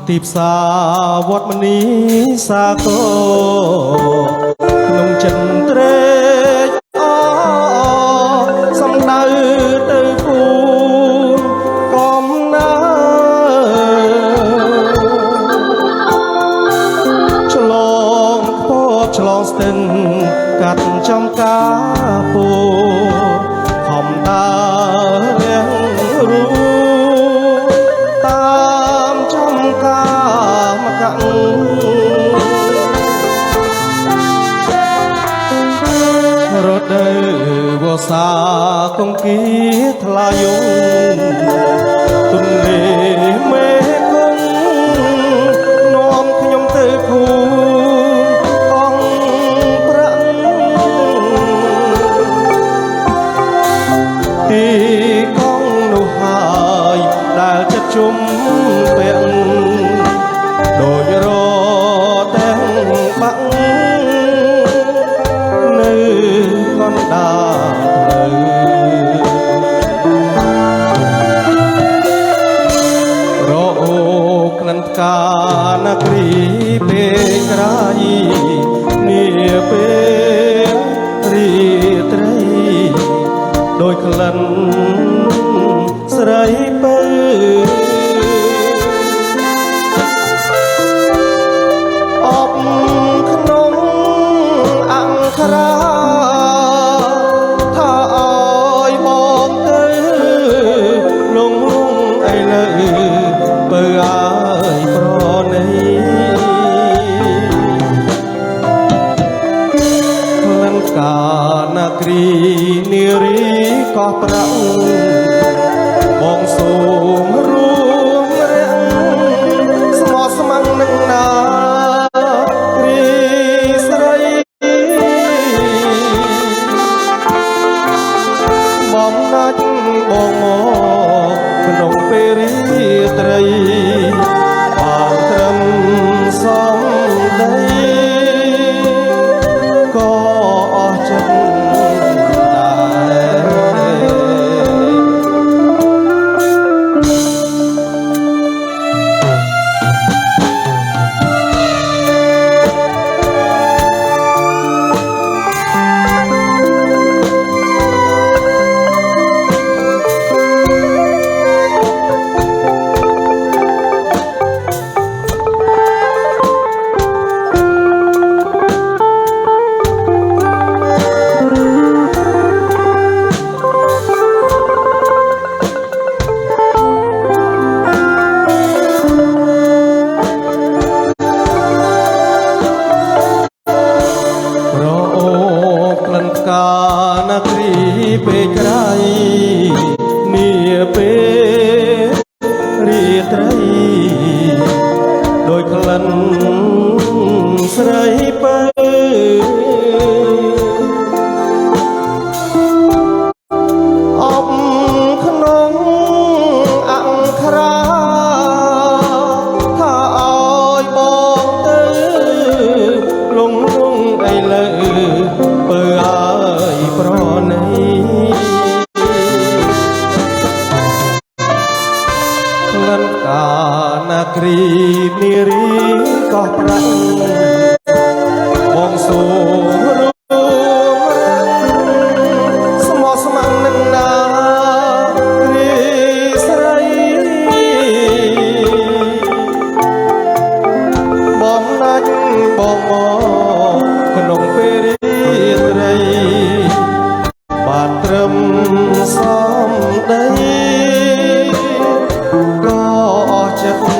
ទីផ្សារវត្តមនីសាគរក្នុងចិនត្រេកអសំដៅទៅគូកំណើឆ្លងពតឆ្លងស្ទឹងកាត់ចំការពូខំដើររៀងរូតាមចំការមកកាក់រដូវវស្សាកុងគីថ្លាយងទុនលេមេគង់នាំខ្ញុំទៅភូអងប្រាក់ទីកងនោះហើយដែលចិត្តជុំពាក់ដូចរទាំងបាក់នៅកណ្ដាលផ្លូវរអូក្លិនផ្កាណាគ្រីពេលក្រៃនាពេលរីត្រីដោយក្លិនស្រីពើអបក្នុងអង្គរាថាឲ្យបងទៅលងលងអីលើបើឲ្យប្រណីក្លិនកាណាគ្រីនារីកោះប្រាក់បងសូមរួមរាំងស្មោះស្ម័គ្រនឹងណារីស្រីបងណាច់បងមកក្នុងពេលរីត្រីបានត្រឹមសំដីក៏អស់ចិត្តណាគ្រីពេលក្រៃនាពេលរីត្រីដោយក្លិនស្រីពើអបក្នុងអង្គរាថាឲ្យបងទៅលងលងអីលើបើឲ្យប្រណីក្លិនកាណាគ្រីនារីកោះប្រាក់បងសូមរួមរាំងស្មោះស្ម័គ្រនឹងណារីស្រីបងណាច់បងមកក្នុងពេលរីត្រីបានត្រឹមសំដីក៏អស់ចិត្ត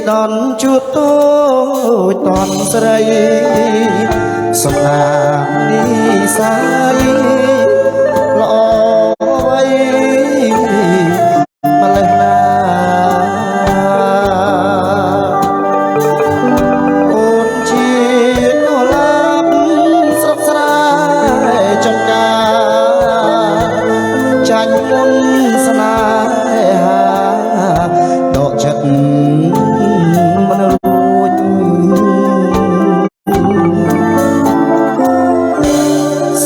ដនជួបតូចតនស្រីសំណាងនេះសាយល្អໄວម្លេះណាអូនជានឡាប់ស្រុកស្រែចំការចាញ់មុនស្នេហាដកចិត្តមិនរួច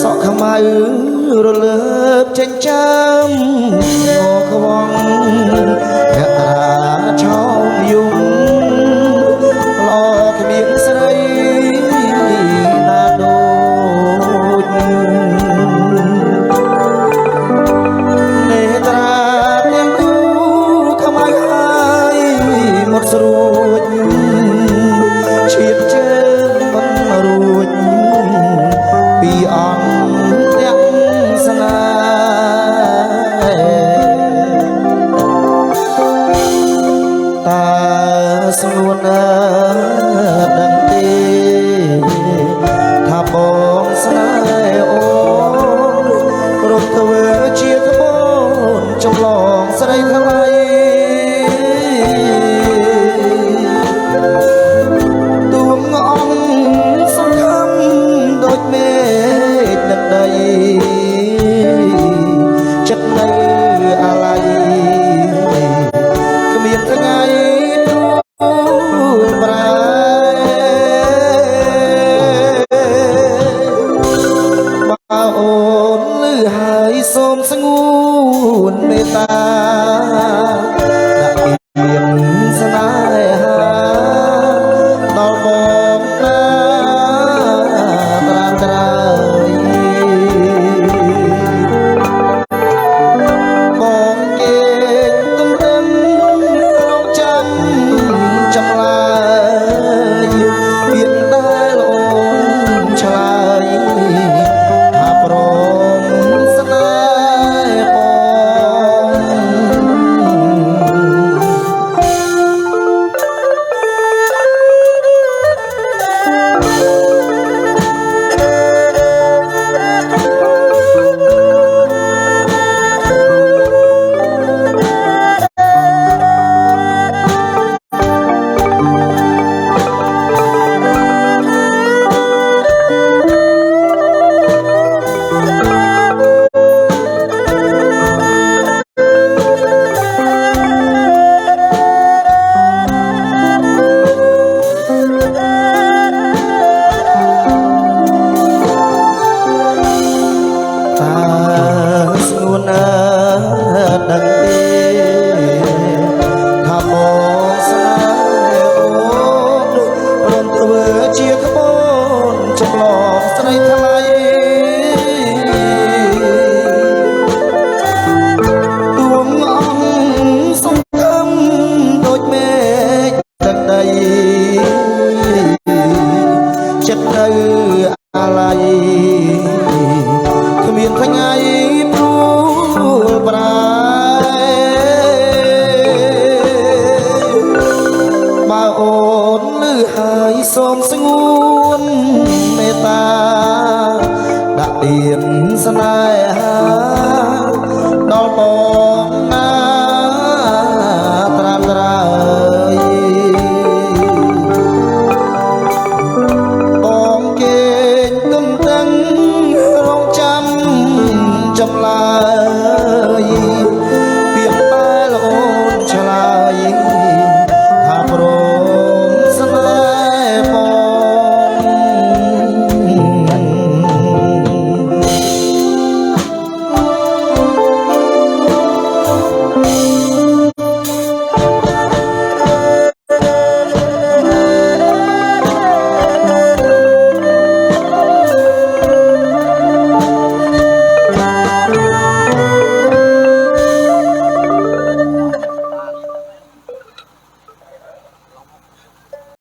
សក់ខ្មៅរលើបចេញចាំងខ្វងភក្តាឆោមយំល្អគ្មានស្រីណាដូចនេត្រាទាំងគូខ្មៅហើយមុតស្រួចឈៀតជើងមិនរួចពីអន់ទាំងស្នេហ៍តាស្ងួនដឹងទេថាបងស្នេហ៍អូនរំធ្វើជាក្បូនចំឡងស្រីថ្លៃទួងអង្គសង្ឃឹមដូចមេឃទឹកដីចិត្តនៅអាឡ័យគ្មានថ្ងៃព្រួយប្រែបើអូនលឺហើយសូមស្ងួនមេត្តាដាក់មានស្នេហាដល់បងណាត្រាំត្រៃបងគេទំរឹងរងចាំចម្លើយពាក្យដែលអូនឆ្លើយថាព្រមស្នេហ៍បងស្ងួនដឹងទេថាបងស្នេហ៍អូនរំធ្វើជាក្បូនចម្លងស្រីថ្លៃទួងអង្គសង្ឃឹមដូចមេឃទឹកដីចិត្តនៅអាឡ័យគ្មានថ្ងៃព្រួយប្រែបើអូនលឺហើយសូមស្ងួនមេត្តាដាក់ទៀនស្នេហាដល់បងណាត្រាំត្រៃបងគេទំតឹងរងចាំចម្លើយ